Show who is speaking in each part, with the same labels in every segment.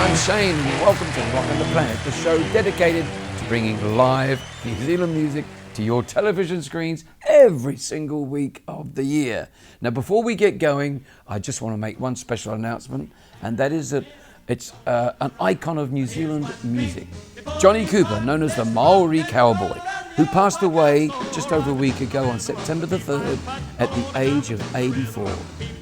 Speaker 1: I'm Shane. Welcome to Rockin The Planet, the show dedicated to bringing live New Zealand music to your television screens every single week of the year. Now, before we get going, I just want to make one special announcement, and that is that it's an icon of New Zealand music. Johnny Cooper, known as the Maori Cowboy, who passed away just over a week ago on September the 3rd at the age of 84.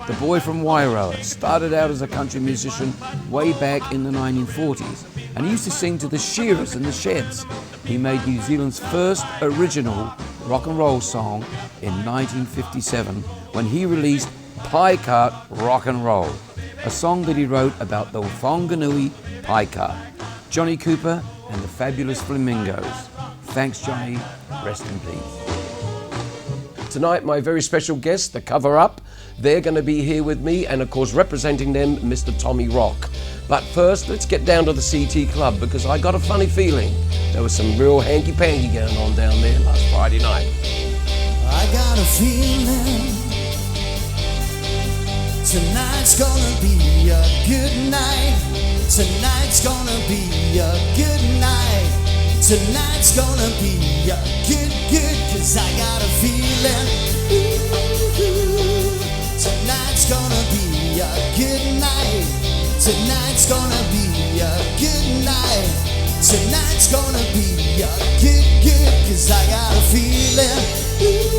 Speaker 1: The boy from Ohinerau started out as a country musician way back in the 1940s, and he used to sing to the shearers in the sheds. He made New Zealand's first original rock and roll song in 1957 when he released Pie Cart Rock and Roll, a song that he wrote about the Whanganui pie cart. Johnny Cooper and the Fabulous Flamingos. Thanks, Johnny. Rest in peace.
Speaker 2: Tonight, my very special guest, the Cover Up, they're going to be here with me, and of course, representing them, Mr. Tommy Rock. But first, let's get down to the CT Club, because I got a funny feeling there was some real hanky-panky going on down there last Friday night.
Speaker 3: I got a feeling tonight's gonna be a good night. Tonight's gonna be a good night. Tonight's gonna be a good, cause I got a feeling. Ooh, tonight's gonna be a good night. Tonight's gonna be a good night. Tonight's gonna be a good, cause I got a feeling. Ooh,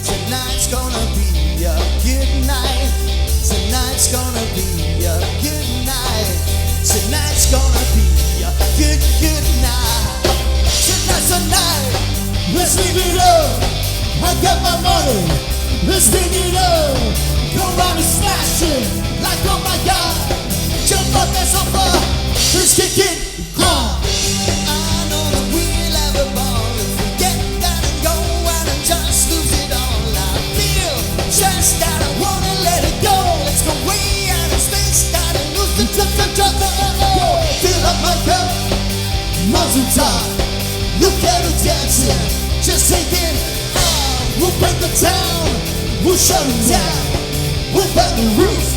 Speaker 3: tonight's gonna be a good night. Tonight's gonna be a good night. Tonight's gonna be a good night. Tonight's a night. Let's leave it up. I got my money. Let's bring it up. Go round and smash it like oh my God. Jump up that sofa. Let's kick it. I know that we'll have a ball if we get down and go out and just lose it all. I feel just that I wanna let it go. Let's go way out in space, down and lose the drop. Fill up my cup, mountain top. Look at her dancing, just take it out. We'll break the town, we'll shut it down. We'll burn the roof,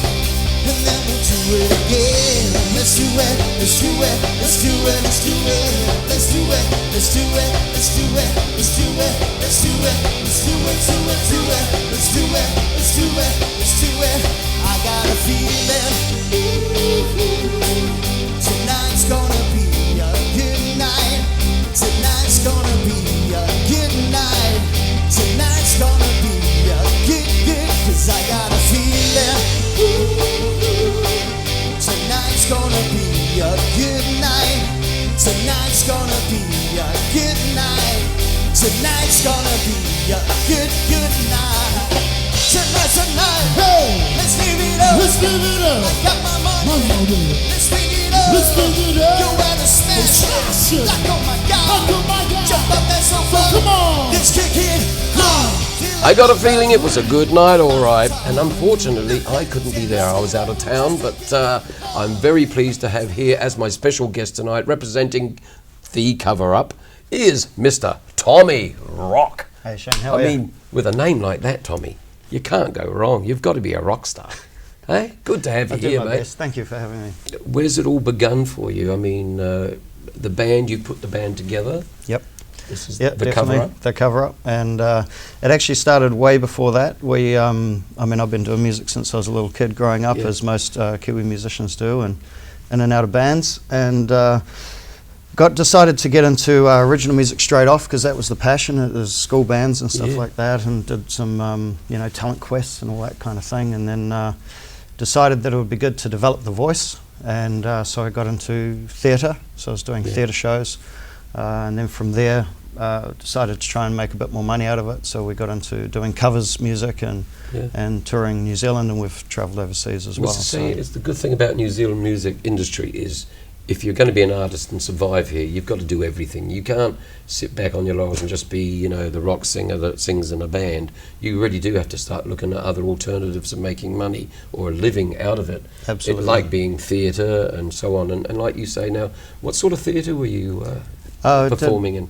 Speaker 3: and then we'll do it again. Let's do it, let's do it, let's do it, let's do it. Let's do it, let's do it, let's do it, let's do it, let's do it, let's do it, do it, do it. Let's do it, let's do it, let's do it. I got a feeling. Tonight's gonna be a good night. Tonight's gonna be a good night. Tonight's gonna be a good, cause I got a feeling. Tonight's gonna be a good night. Tonight's gonna be a good night. Tonight's gonna be a good night. Tonight's a night. Hey, let's live it up. Let's live it up. I got my money. Let's bring it up. Let's bring it up. Go out and smash it. Like oh my God. Oh my God. Jump up that sofa. Come on. Let's kick it.
Speaker 2: I got a feeling it was a good night, all right, and unfortunately I couldn't be there. I was out of town, but I'm very pleased to have here as my special guest tonight, representing the Cover Up, is Mr. Tommy Rock.
Speaker 4: Hey Shane, how are you?
Speaker 2: I mean, with a name like that, Tommy, you can't go wrong. You've got to be a rock star. Hey, good to have you here, mate.
Speaker 4: Best. Thank you for having me.
Speaker 2: Where's it all begun for you? I mean, the band, you put the band together.
Speaker 4: Yep.
Speaker 2: This is
Speaker 4: Yeah,
Speaker 2: the Cover Up.
Speaker 4: The Cover Up, and it actually started way before that. We, I mean, I've been doing music since I was a little kid, growing up, as most Kiwi musicians do, and in and out of bands, and decided to get into original music straight off because that was the passion. It was school bands and stuff like that, and did some, you know, talent quests and all that kind of thing, and then decided that it would be good to develop the voice, and so I got into theatre. So I was doing theatre shows. And then from there, decided to try and make a bit more money out of it. So we got into doing covers music and touring New Zealand, and we've travelled overseas as well.
Speaker 2: So it's the good thing about New Zealand music industry is if you're going to be an artist and survive here, you've got to do everything. You can't sit back on your laurels and just be, you know, the rock singer that sings in a band. You really do have to start looking at other alternatives of making money or a living out of it.
Speaker 4: Absolutely.
Speaker 2: Like being theatre and so on. And like you say now, what sort of theatre were you performing in?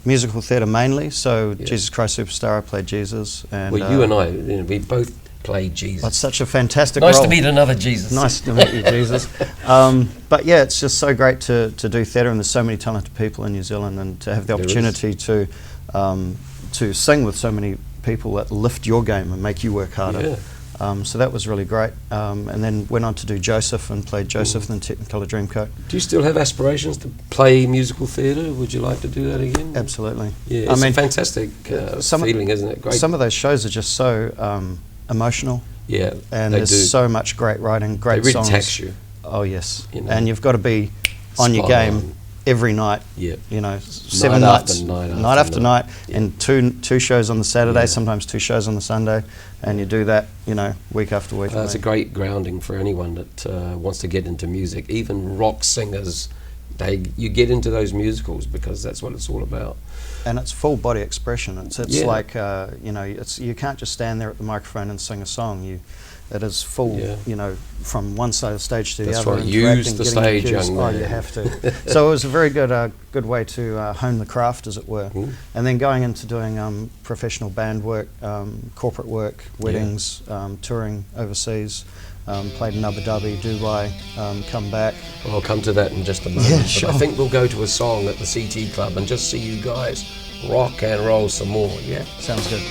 Speaker 4: Musical theatre mainly. So Jesus Christ Superstar, I played Jesus. And
Speaker 2: well, you and I, you know, we both play Jesus.
Speaker 4: That's such a fantastic
Speaker 2: Nice
Speaker 4: role.
Speaker 2: to meet another Jesus.
Speaker 4: Nice to meet you, Jesus. But yeah, it's just so great to do theatre, and there's so many talented people in New Zealand, and to have the opportunity to sing with so many people that lift your game and make you work harder.
Speaker 2: Yeah.
Speaker 4: So that was really great. And then went on to do Joseph and played Joseph in Technicolor Dreamcoat.
Speaker 2: Do you still have aspirations to play musical theatre? Would you like to do that again?
Speaker 4: Absolutely.
Speaker 2: Yeah, it's a fantastic feeling, isn't it? Great.
Speaker 4: Some of those shows are just so emotional.
Speaker 2: Yeah,
Speaker 4: and
Speaker 2: they
Speaker 4: there's
Speaker 2: do.
Speaker 4: so much great writing, great
Speaker 2: They really
Speaker 4: songs.
Speaker 2: tax you.
Speaker 4: Oh yes,
Speaker 2: You know.
Speaker 4: and you've got to be on your
Speaker 2: Spot
Speaker 4: game
Speaker 2: on.
Speaker 4: every night.
Speaker 2: Yeah.
Speaker 4: You know, 7
Speaker 2: Night
Speaker 4: nights,
Speaker 2: after night
Speaker 4: night
Speaker 2: after
Speaker 4: after
Speaker 2: night.
Speaker 4: night,
Speaker 2: Yeah.
Speaker 4: and two shows on the Saturday,
Speaker 2: Yeah.
Speaker 4: sometimes 2 shows on the Sunday, and you do that, week after week.
Speaker 2: It's a great grounding for anyone that wants to get into music. Even rock singers, you get into those musicals because that's what it's all about.
Speaker 4: And it's full body expression. It's
Speaker 2: Yeah.
Speaker 4: like you can't just stand there at the microphone and sing a song. It is full, from one side of the stage to the
Speaker 2: That's
Speaker 4: other.
Speaker 2: right. Use
Speaker 4: interacting,
Speaker 2: the
Speaker 4: getting
Speaker 2: stage,
Speaker 4: cues.
Speaker 2: young
Speaker 4: Oh,
Speaker 2: man.
Speaker 4: you have to. So it was a very good way to hone the craft, as it were.
Speaker 2: Mm.
Speaker 4: And then going into doing professional band work, corporate work, weddings, touring overseas. Played in Abu Dhabi, Dubai, come back.
Speaker 2: I'll come to that in just a moment.
Speaker 4: Yeah,
Speaker 2: but
Speaker 4: sure.
Speaker 2: I think we'll go to a song at the CT Club and just see you guys rock and roll some more, yeah?
Speaker 4: Sounds good.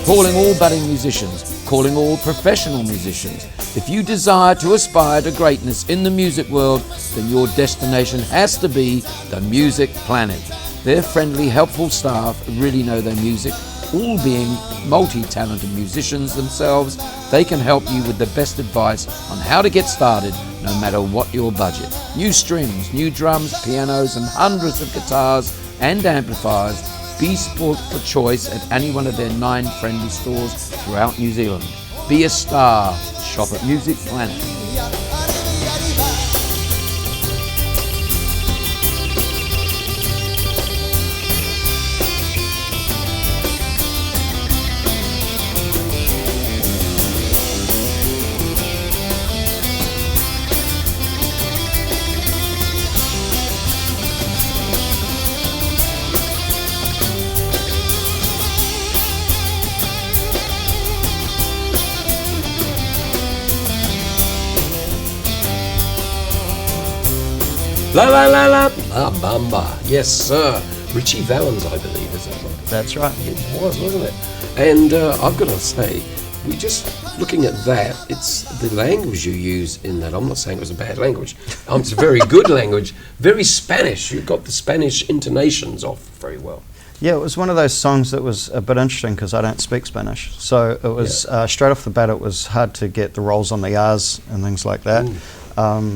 Speaker 1: Calling all budding musicians, calling all professional musicians. If you desire to aspire to greatness in the music world, then your destination has to be the Music Planet. Their friendly, helpful staff really know their music. All being multi-talented musicians themselves, they can help you with the best advice on how to get started, no matter what your budget. New strings, new drums, pianos, and hundreds of guitars and amplifiers. Be sport for choice at any one of their 9 friendly stores throughout New Zealand. Be a star. Shop at Music Planet.
Speaker 2: La la la la, La Bamba. Yes, sir. Richie Valens, I believe, is that right?
Speaker 4: That's right.
Speaker 2: It was, wasn't it? And I've got to say, we just looking at that, it's the language you use in that. I'm not saying it was a bad language. It's a very good language, very Spanish. You got the Spanish intonations off very well.
Speaker 4: Yeah, it was one of those songs that was a bit interesting because I don't speak Spanish. So it was, straight off the bat, it was hard to get the rolls on the R's and things like that.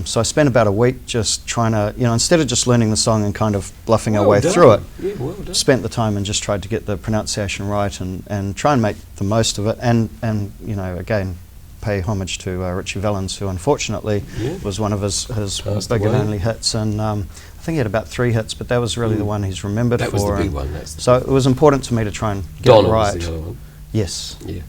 Speaker 4: So I spent about a week just trying to, instead of just learning the song and kind of bluffing our way through it,
Speaker 2: Yeah, well done.
Speaker 4: spent the time and just tried to get the pronunciation right and try and make the most of it. And again, pay homage to Richie Valens, who unfortunately was one of his
Speaker 2: Passed
Speaker 4: big and
Speaker 2: away.
Speaker 4: only hits. And I think he had about 3 hits, but that was really the one he's remembered
Speaker 2: That
Speaker 4: for.
Speaker 2: was the big
Speaker 4: and
Speaker 2: one. That's the
Speaker 4: so it was important to me to try and get
Speaker 2: Donna
Speaker 4: it right.
Speaker 2: was the other one.
Speaker 4: Yes.
Speaker 2: Yeah.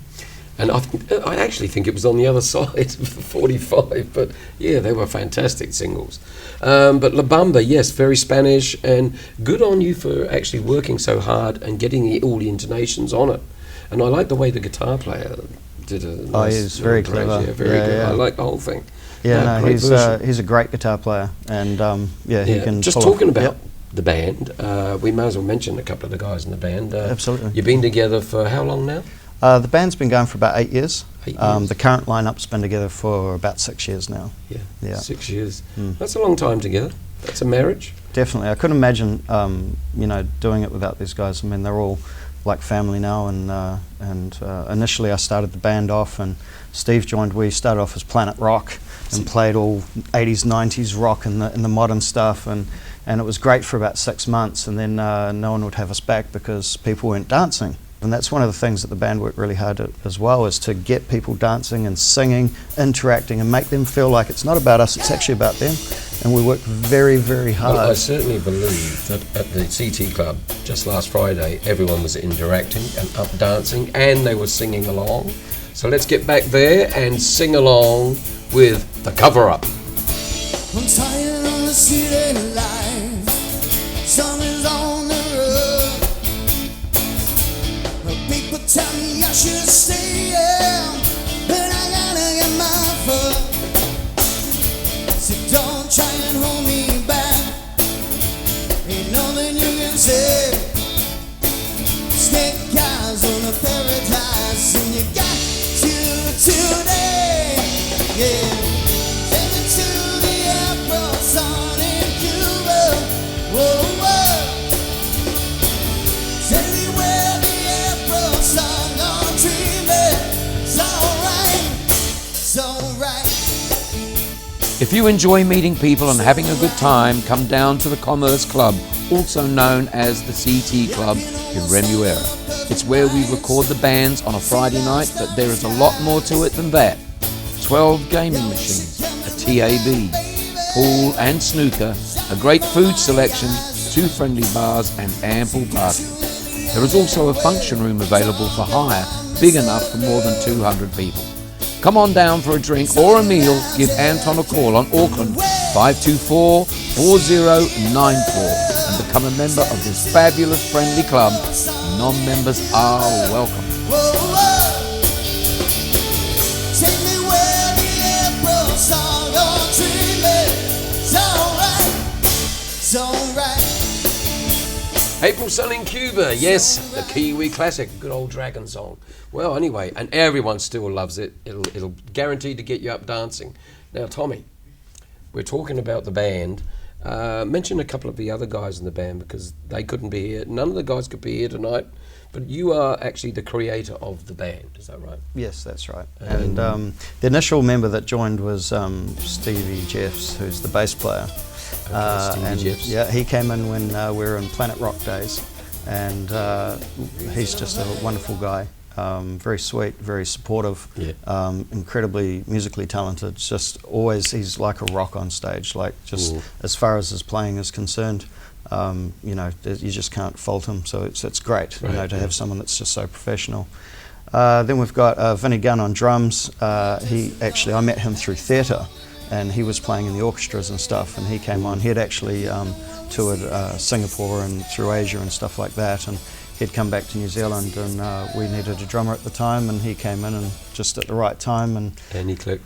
Speaker 2: And I actually think it was on the other side of 45, but yeah, they were fantastic singles. But La Bamba, yes, very Spanish, and good on you for actually working so hard and getting all the intonations on it. And I like the way the guitar player did a nice
Speaker 4: he's very
Speaker 2: little phrase.
Speaker 4: clever.
Speaker 2: Yeah, very
Speaker 4: Yeah,
Speaker 2: good.
Speaker 4: yeah.
Speaker 2: I like the whole thing.
Speaker 4: Yeah, no,
Speaker 2: great version.
Speaker 4: he's a great guitar player, and he can.
Speaker 2: Just
Speaker 4: pull
Speaker 2: talking
Speaker 4: off-
Speaker 2: about
Speaker 4: Yep.
Speaker 2: the band, we may as well mention a couple of the guys in the band.
Speaker 4: Absolutely.
Speaker 2: You've been together for how long now?
Speaker 4: The band's been going for about 8 years.
Speaker 2: 8 years.
Speaker 4: The current lineup's been together for about 6 years now.
Speaker 2: Yeah. 6 years.
Speaker 4: Mm.
Speaker 2: That's a long time together. That's a marriage.
Speaker 4: Definitely. I couldn't imagine, you know, doing it without these guys. I mean, they're all like family now, and initially I started the band off, and Steve joined. We started off as Planet Rock and played all 80s, 90s rock and the modern stuff, and it was great for about 6 months, and then no one would have us back because people weren't dancing. And that's one of the things that the band worked really hard at as well, is to get people dancing and singing, interacting, and make them feel like it's not about us, it's actually about them. And we worked very, very hard.
Speaker 2: Well, I certainly believe that at the CT Club just last Friday, everyone was interacting and up dancing, and they were singing along. So let's get back there and sing along with the cover-up.
Speaker 3: I'm tired of the city life. Sun is on the road. People tell me I should stay, but I gotta get my foot. So don't try and hold me back. Ain't nothing you can say. Snake eyes on a paradise, and you got to today. Yeah. Take me to the April sun in Cuba. Whoa, whoa. Tell me where the April sun gonna treat me. It's alright. It's alright.
Speaker 1: If you enjoy meeting people and having a good time, come down to the Commerce Club, also known as the CT Club in Remuera. It's where we record the bands on a Friday night, but there is a lot more to it than that. 12 gaming machines, a TAB, pool and snooker, a great food selection, 2 friendly bars and ample parking. There is also a function room available for hire, big enough for more than 200 people. Come on down for a drink or a meal. Give Anton a call on Auckland 524-4094 and become a member of this fabulous friendly club. Non-members are welcome.
Speaker 3: Whoa, whoa. Take me where the April sun gonna treat me. It's alright. It's alright.
Speaker 2: April Sun in Cuba, yes, the Kiwi classic, good old Dragon song. Well, anyway, and everyone still loves it. It'll guarantee to get you up dancing. Now, Tommy, we're talking about the band. Mention a couple of the other guys in the band because they couldn't be here. None of the guys could be here tonight, but you are actually the creator of the band. Is that right?
Speaker 4: Yes, that's right. And the initial member that joined was Stevie Jeffs, who's the bass player.
Speaker 2: Stevie Jeffs.
Speaker 4: Yeah, he came in when we were in Planet Rock days, and he's just a wonderful guy. Very sweet, very supportive, incredibly musically talented. Just always, he's like a rock on stage. Like just as far as his playing is concerned, you know, you just can't fault him. So it's great, you know, to have someone that's just so professional. Then we've got Vinnie Gunn on drums. I met him through theatre, and he was playing in the orchestras and stuff. And he came on. He'd actually toured Singapore and through Asia and stuff like that. And he'd come back to New Zealand, and we needed a drummer at the time, and he came in and just at the right time, and
Speaker 2: he clicked.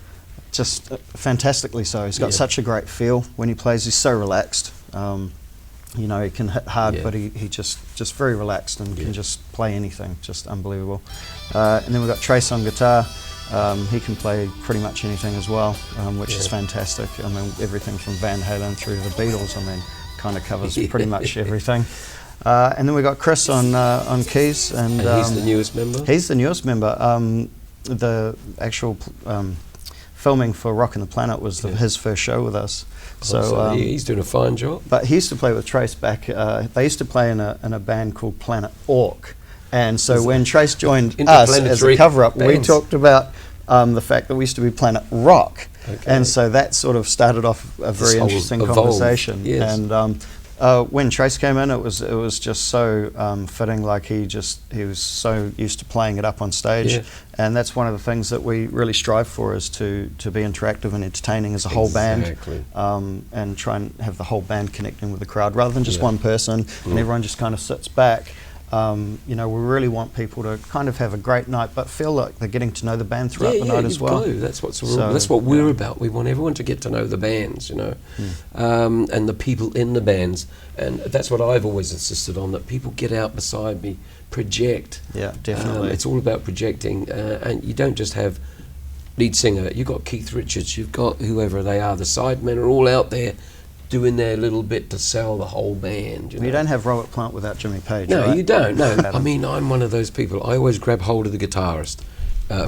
Speaker 4: Just fantastically so. He's got such a great feel when he plays. He's so relaxed. You know, he can hit hard, but he just very relaxed and can just play anything. Just unbelievable. And then we've got Trace on guitar. He can play pretty much anything as well, which is fantastic. I mean, everything from Van Halen through the Beatles. I mean, kind of covers pretty much everything. And then we got Chris on keys, and
Speaker 2: he's the newest member.
Speaker 4: He's the newest member. The actual filming for Rockin The Planet was his first show with us.
Speaker 2: So he's doing a fine job.
Speaker 4: But he used to play with Trace back. They used to play in a band called Planet Orc, and so when Trace joined us as a cover-up, we talked about the fact that we used to be Planet Rock, and so that sort of started off a very interesting conversation. And when Trace came in, it was just so fitting. Like he was so used to playing it up on stage, and that's one of the things that we really strive for, is to be interactive and entertaining as a whole band, and try and have the whole band connecting with the crowd rather than just one person and everyone just kind of sits back. You know, we really want people to kind of have a great night, but feel like they're getting to know the band throughout the night as well.
Speaker 2: That's what we're about. We want everyone to get to know the bands, you know, and the people in the bands, and that's what I've always insisted on. That people get out beside me, project.
Speaker 4: Yeah, definitely.
Speaker 2: It's all about projecting, and you don't just have lead singer. You've got Keith Richards. You've got whoever they are. The sidemen are all out there doing their little bit to sell the whole band. You
Speaker 4: don't have Robert Plant without Jimmy Page.
Speaker 2: No,
Speaker 4: right?
Speaker 2: you don't. No, I mean, I'm one of those people. I always grab hold of the guitarist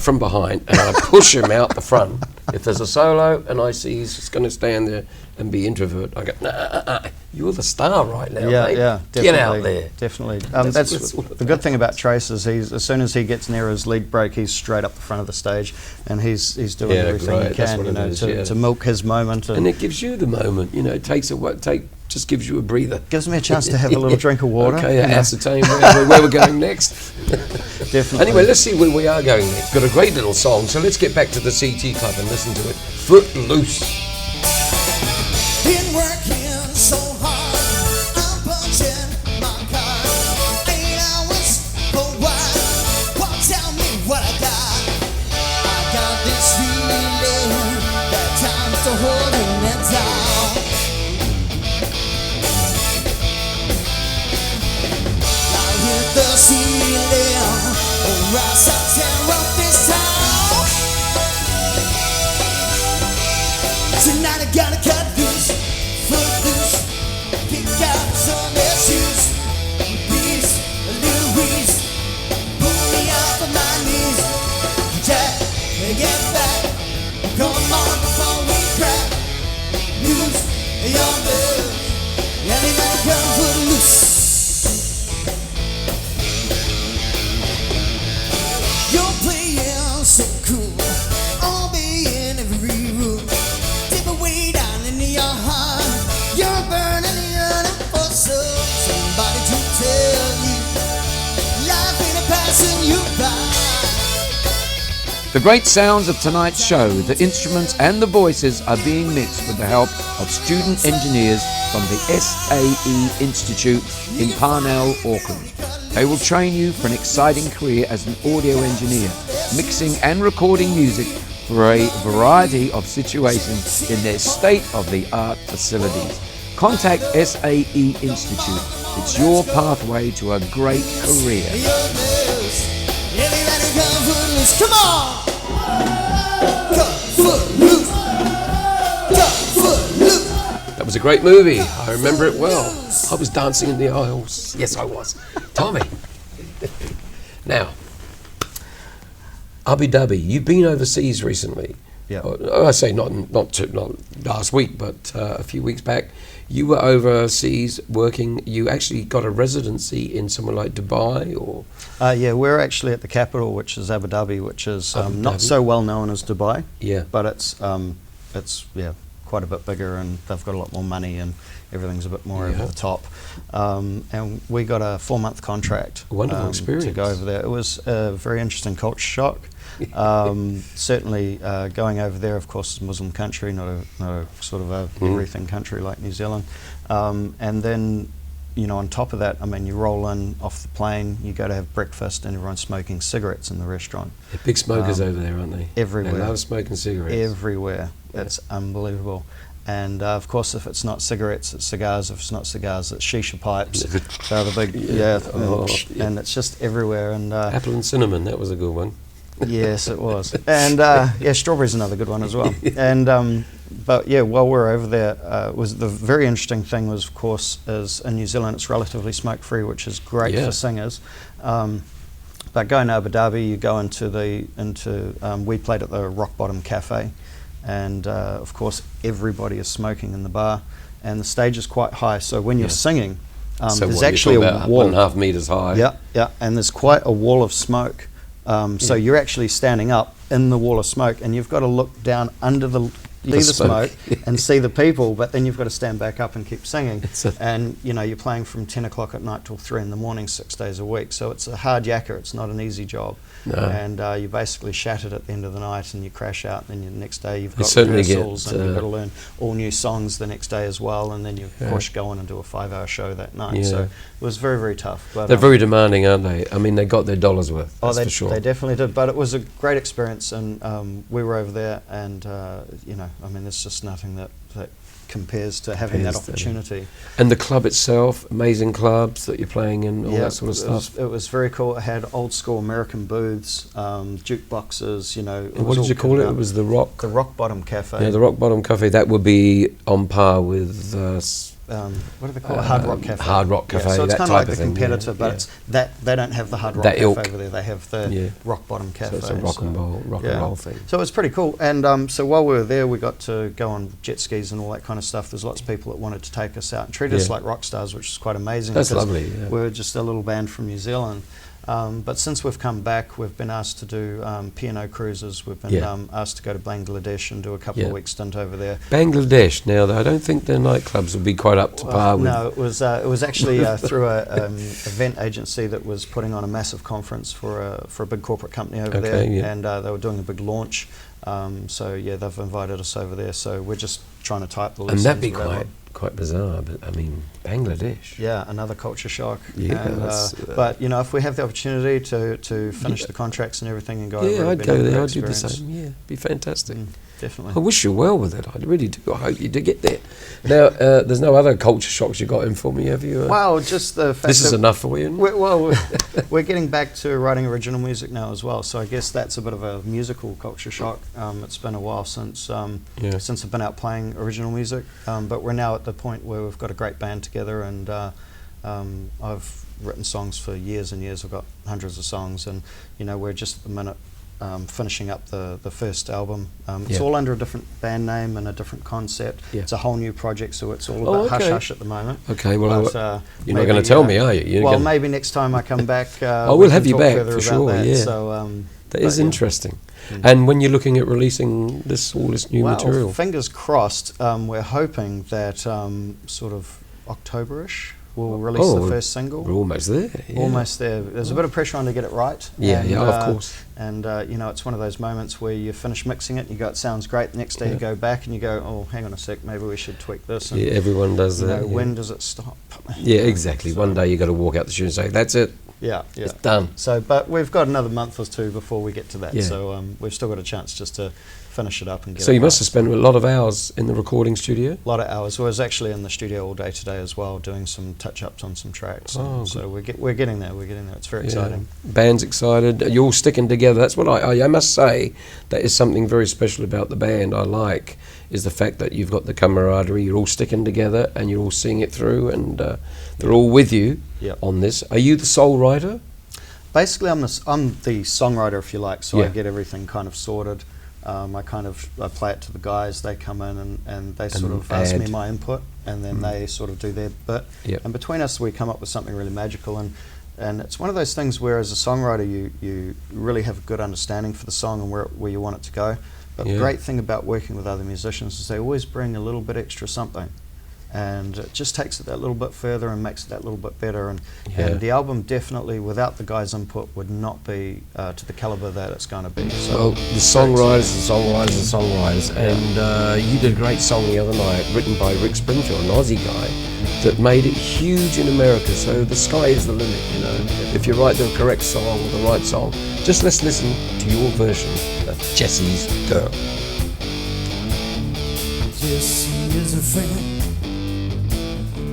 Speaker 2: from behind and I push him out the front. If there's a solo and I see he's just going to stand there and be introvert, I go, nah, you're the star right now, mate.
Speaker 4: Yeah, definitely.
Speaker 2: Get out there.
Speaker 4: Definitely. That's the good thing about Trace is as soon as he gets near his lead break, he's straight up the front of the stage and he's doing everything he can, you know, to milk his moment.
Speaker 2: And it gives you the moment, you know. It takes just gives you a breather.
Speaker 4: Gives me a chance to have a little drink of water.
Speaker 2: Okay, ascertain where we're going next.
Speaker 4: Definitely.
Speaker 2: Anyway, let's see where we are going next. Got a great little song, so let's get back to the CT Club and listen to it. Footloose.
Speaker 3: Been working so hard, I'm punching my card. 8 hours for what? Well, tell me what I got. I got this feeling that time's to holding it down. I hit the ceiling, or else I tear up this town. Tonight I gotta cut loose, footloose, pick out some issues, peace, a little wheeze, pull me off of my knees. Jack, get back, come on before we crack. Lose your moves, everybody come footloose. You're playing so cool, I'll be in every room. Way down into your heart, you're burning for somebody to tell you life ain't passing you by.
Speaker 1: The great sounds of tonight's show, the instruments and the voices are being mixed with the help of student engineers from the SAE Institute in Parnell, Auckland. They will train you for an exciting career as an audio engineer, mixing and recording music for a variety of situations in their state-of-the-art facilities. Contact SAE Institute. It's your pathway to a great career.
Speaker 3: Come on!
Speaker 2: That was a great movie. I remember it well. I was dancing in the aisles. Yes, I was. Tommy. Now, Abu Dhabi, you've been overseas recently.
Speaker 4: Yeah.
Speaker 2: I say not last week, but a few weeks back. You were overseas working. You actually got a residency in somewhere like Dubai, or?
Speaker 4: Yeah, we're actually at the capital, which is Abu Dhabi, which is not so well known as Dubai.
Speaker 2: Yeah.
Speaker 4: But it's quite a bit bigger, and they've got a lot more money, and everything's a bit more over the top. And we got a 4-month contract.
Speaker 2: Wonderful experience
Speaker 4: to go over there. It was a very interesting culture shock. Certainly going over there, of course, is a Muslim country, not a sort of a everything country like New Zealand. And then, you know, on top of that, I mean, you roll in off the plane, you go to have breakfast, and everyone's smoking cigarettes in the restaurant.
Speaker 2: They're big smokers over there, aren't they?
Speaker 4: Everywhere.
Speaker 2: They love smoking cigarettes.
Speaker 4: Everywhere. It's unbelievable. And of course, if it's not cigarettes, it's cigars. If it's not cigars, it's shisha pipes. So the big, and it's just everywhere. And
Speaker 2: apple and cinnamon, that was a good one.
Speaker 4: Yes, it was. And strawberry's another good one as well. And but yeah, while we're over there, was the very interesting thing was, of course, is in New Zealand it's relatively smoke-free, which is great for singers. But going to Abu Dhabi, you go into we played at the Rock Bottom Cafe, and of course everybody is smoking in the bar, and the stage is quite high. So when you're singing,
Speaker 2: so
Speaker 4: there's actually a wall
Speaker 2: 1.5 meters high.
Speaker 4: Yeah, and there's quite a wall of smoke. So you're actually standing up in the wall of smoke, and you've got to look down under the see the smoke and see the people, but then you've got to stand back up and keep singing. And you know, you're playing from 10 o'clock at night till 3 in the morning, 6 days a week. So it's a hard yakka. It's not an easy job.
Speaker 2: No.
Speaker 4: And you basically shattered at the end of the night, and you crash out. And then the next day you've got
Speaker 2: certainly
Speaker 4: rehearsals, and you've got to learn all new songs the next day as well. And then you of course go on and do a 5-hour show that night. So it was very, very tough. But,
Speaker 2: they're very demanding, aren't they? I mean, they got their dollars worth.
Speaker 4: Oh,
Speaker 2: that's for sure.
Speaker 4: They definitely did. But it was a great experience, and we were over there, and you know, I mean, there's just nothing that compares to having that opportunity.
Speaker 2: And the club itself, amazing clubs that you're playing in, all that sort of stuff.
Speaker 4: It was very cool. It had old school American booths, jukeboxes, you know.
Speaker 2: What did you call it? It was the Rock?
Speaker 4: The Rock Bottom Cafe.
Speaker 2: Yeah, the Rock Bottom Cafe. That would be on par with...
Speaker 4: what do they call it? Hard Rock Cafe.
Speaker 2: Hard Rock Cafe,
Speaker 4: so it's
Speaker 2: that
Speaker 4: kind of
Speaker 2: type
Speaker 4: like
Speaker 2: of
Speaker 4: the
Speaker 2: thing,
Speaker 4: competitor, but it's they don't have the Hard Rock Cafe over there. They have the Rock Bottom Cafe.
Speaker 2: So it's a rock and roll thing.
Speaker 4: So it was pretty cool. And so while we were there, we got to go on jet skis and all that kind of stuff. There's lots of people that wanted to take us out and treat us like rock stars, which is quite amazing.
Speaker 2: That's lovely. Yeah.
Speaker 4: We were just a little band from New Zealand. But since we've come back, we've been asked to do P&O cruises. We've been asked to go to Bangladesh and do a couple of weeks stint over there.
Speaker 2: Bangladesh. Now, I don't think their nightclubs would be quite up to par with...
Speaker 4: No, it was actually through a event agency that was putting on a massive conference for a big corporate company over there, and they were doing a big launch. So yeah, they've invited us over there. So we're just trying to type the lessons.
Speaker 2: And that'd be quite bizarre, but I mean, Bangladesh.
Speaker 4: Yeah, another culture shock.
Speaker 2: Yeah,
Speaker 4: and, but you know, if we have the opportunity to finish the contracts and everything and go over,
Speaker 2: I'd go there. I'd do the same. Yeah, be fantastic.
Speaker 4: Definitely.
Speaker 2: I wish you well with it. I really do. I hope you do get there. Now, there's no other culture shocks you got in for me, have you?
Speaker 4: Well, just the fact
Speaker 2: this is enough for you.
Speaker 4: We're getting back to writing original music now as well. So I guess that's a bit of a musical culture shock. It's been a while since I've been out playing original music, but we're now at the point where we've got a great band together, and I've written songs for years and years. I've got hundreds of songs, and you know, we're just at the minute finishing up the first album. It's all under a different band name and a different concept. It's a whole new project, so it's all about hush hush at the moment.
Speaker 2: Okay, well, you're not going to tell me, are you?
Speaker 4: Well, maybe next time I come back,
Speaker 2: I will have you back for sure.
Speaker 4: That.
Speaker 2: So, that is interesting. And when you're looking at releasing all this new material,
Speaker 4: fingers crossed. We're hoping that sort of October-ish. We'll release the first single.
Speaker 2: We're almost there. Yeah.
Speaker 4: Almost there. There's a bit of pressure on to get it right.
Speaker 2: Of course.
Speaker 4: And you know, it's one of those moments where you finish mixing it, and you go, it sounds great. The next day you go back and you go, oh, hang on a sec, maybe we should tweak this. And,
Speaker 2: everyone does that.
Speaker 4: When does it stop?
Speaker 2: Yeah, exactly. So one day you got to walk out the studio and say, that's it. It's done.
Speaker 4: So, but we've got another month or two before we get to that. So we've still got a chance just to finish it up and get it
Speaker 2: So you must have spent a lot of hours in the recording studio?
Speaker 4: A lot of hours. I was actually in the studio all day today as well, doing some touch-ups on some tracks. So we're getting there. We're getting there. It's very exciting.
Speaker 2: Band's excited. You're all sticking together. That's what I must say. That is something very special about the band. I like is the fact that you've got the camaraderie. You're all sticking together and you're all seeing it through, and they're all with you on this. Are you the sole writer?
Speaker 4: Basically, I'm the songwriter, if you like. So I get everything kind of sorted. I play it to the guys. They come in and they sort of ask me my input, and then they sort of do their bit. And between us, we come up with something really magical. And it's one of those things where, as a songwriter, you really have a good understanding for the song and where you want it to go. But the great thing about working with other musicians is they always bring a little bit extra something. And it just takes it that little bit further and makes it that little bit better. And the album definitely, without the guys' input, would not be to the caliber that it's going to be. So
Speaker 2: well, the songwriters, and you did a great song the other night, written by Rick Springfield, an Aussie guy, that made it huge in America. So the sky is the limit, you know. If you write the correct song, the right song, just let's listen to your version of Jesse's Girl.
Speaker 3: Jesse is a friend.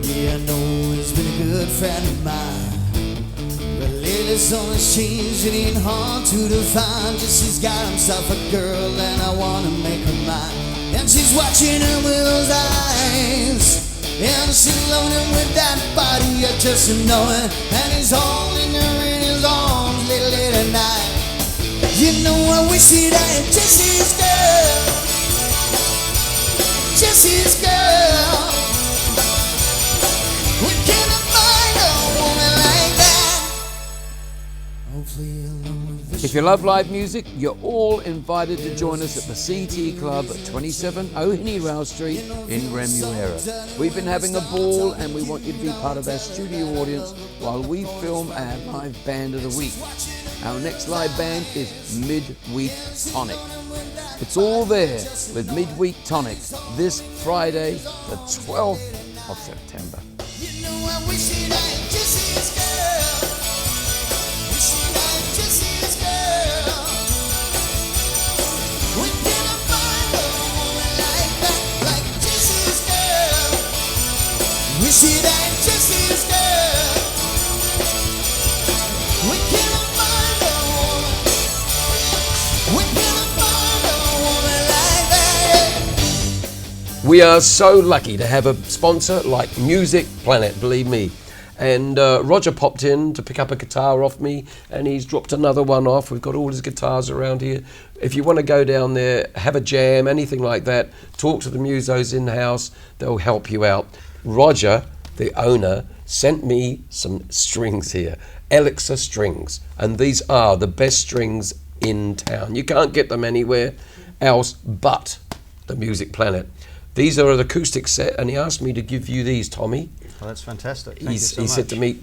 Speaker 3: Yeah, I know he's been a good friend of mine, but lately something's changed. It ain't hard to define. Jesse's got himself a girl, and I wanna make her mine. And she's watching him with those eyes, and she's loving him with that body. I just know it, and he's holding her in his arms late at night. You know, I wish that I had Jesse's girl, Jesse's girl. Hopefully along with the
Speaker 1: If you love live music, you're all invited to join us at the CT Club at 27 Ohinerau Street in Remuera. We've been having a ball and we want you to be part of our studio audience while we film our live band of the week. Our next live band is Midweek Tonic. It's all there with Midweek Tonic this Friday, the 12th of September.
Speaker 3: You know I wish it I just his girl. Wish it I just his girl. When can I find a woman like that, like just his girl? Wish it I just his girl. When can I find a woman? When can I find a woman like that?
Speaker 2: We are so lucky to have a sponsor like Music Planet, believe me. And Roger popped in to pick up a guitar off me, and he's dropped another one off. We've got all his guitars around here. If you want to go down there, have a jam, anything like that, talk to the musos in-house, they'll help you out. Roger, the owner, sent me some strings here, Elixir strings, and these are the best strings in town. You can't get them anywhere else but the Music Planet. These are an acoustic set, and he asked me to give you these, Tommy.
Speaker 4: Oh, that's fantastic. Thank
Speaker 2: He
Speaker 4: you so
Speaker 2: said
Speaker 4: much.
Speaker 2: to me,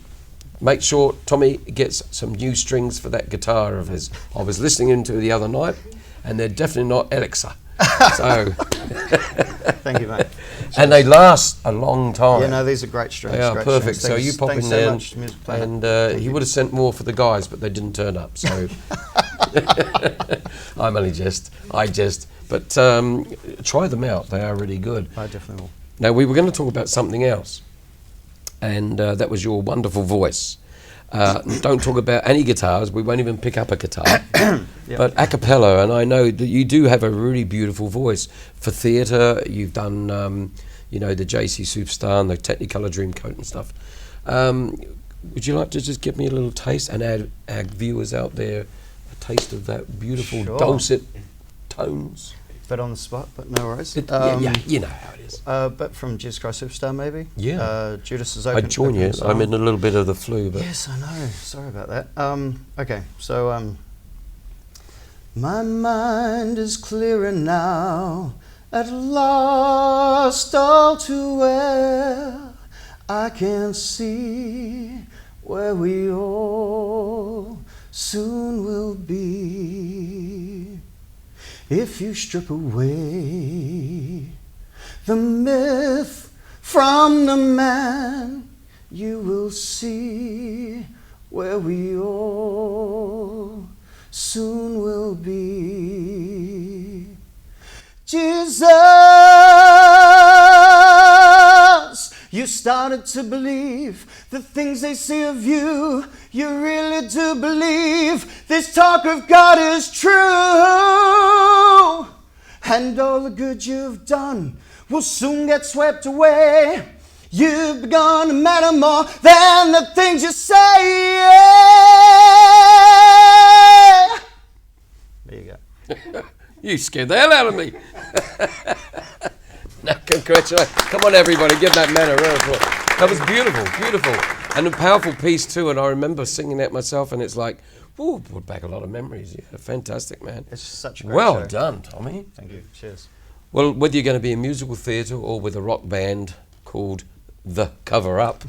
Speaker 2: make sure Tommy gets some new strings for that guitar of his. I was listening into it the other night, and they're definitely not Elixir. So,
Speaker 4: Thank you, mate.
Speaker 2: and they last a long time.
Speaker 4: Yeah, no, these are great strings.
Speaker 2: They are
Speaker 4: great
Speaker 2: perfect.
Speaker 4: strings.
Speaker 2: So you pop
Speaker 4: Thanks
Speaker 2: in
Speaker 4: so
Speaker 2: there,
Speaker 4: much, Music Planet.
Speaker 2: and
Speaker 4: Thank
Speaker 2: he
Speaker 4: you.
Speaker 2: would have sent more for the guys, but they didn't turn up. So I'm only I jest. But try them out. They are really good.
Speaker 4: I definitely will.
Speaker 2: Now, we were going to talk about something else, and that was your wonderful voice. Don't talk about any guitars. We won't even pick up a guitar.
Speaker 4: Yep.
Speaker 2: But a cappella, and I know that you do have a really beautiful voice. For theatre, you've done, the JC Superstar and the Technicolor Dreamcoat and stuff. Would you like to just give me a little taste and add our viewers out there a taste of that beautiful
Speaker 4: Sure.
Speaker 2: dulcet tones?
Speaker 4: Bit on the spot, but no worries.
Speaker 2: Yeah, you know how it is.
Speaker 4: But from Jesus Christ Superstar, maybe?
Speaker 2: Yeah.
Speaker 4: Judas is
Speaker 2: I'd join you. I'm in a little bit of the flu, but
Speaker 4: Yes, I know. Sorry about that. Okay, so my mind is clearer now, at last all too well. I can see where we all soon will be. If you strip away the myth from the man, you will see where we all soon will be. Jesus, you started to believe the things they say of you. You really do believe this talk of God is true. And all the good you've done will soon get swept away. You've begun to matter more than the things you say. There you go.
Speaker 2: you scared the hell out of me. Now, congratulations. Come on, everybody, give that man a round of applause. That was beautiful, beautiful. And a powerful piece, too. And I remember singing that myself, and it's like, ooh, brought back a lot of memories. Yeah, fantastic, man.
Speaker 4: It's such a great
Speaker 2: Well
Speaker 4: show.
Speaker 2: done, Tommy.
Speaker 4: Thank you. Cheers.
Speaker 2: Well, whether you're going to be in musical theatre or with a rock band called The Cover Up,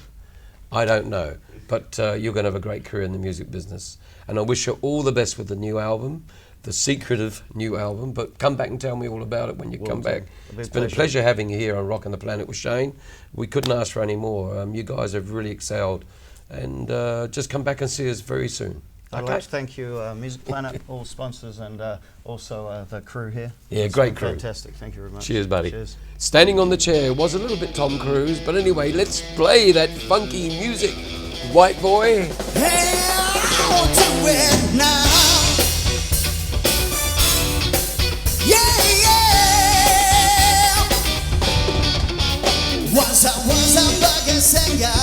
Speaker 2: I don't know. But you're going to have a great career in the music business. And I wish you all the best with the new album, the secretive new album. But come back and tell me all about it when you come back. It's been a pleasure having you here on Rockin the Planet with Shane. We couldn't ask for any more. You guys have really excelled. And just come back and see us very soon.
Speaker 4: I'd like to thank you, Music Planet, all sponsors, and also the crew here.
Speaker 2: Yeah,
Speaker 4: It's
Speaker 2: great
Speaker 4: been
Speaker 2: crew.
Speaker 4: Fantastic. Thank you very much.
Speaker 2: Cheers, buddy.
Speaker 4: Cheers.
Speaker 2: Standing on the chair was a little bit Tom Cruise, but anyway, let's play that funky music, white boy.
Speaker 3: Hey, I want to win now. Yeah, yeah. Once I was a bugger singer.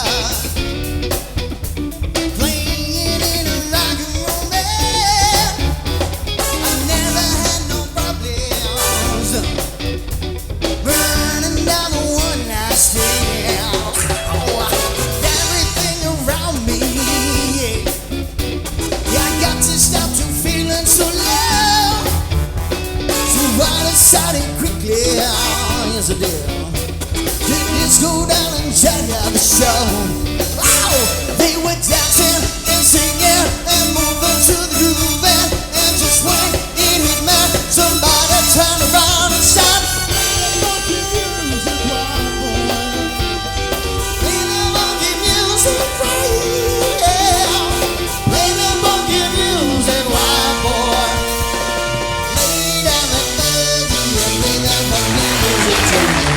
Speaker 3: Stop to feel Let's go down and check out the show.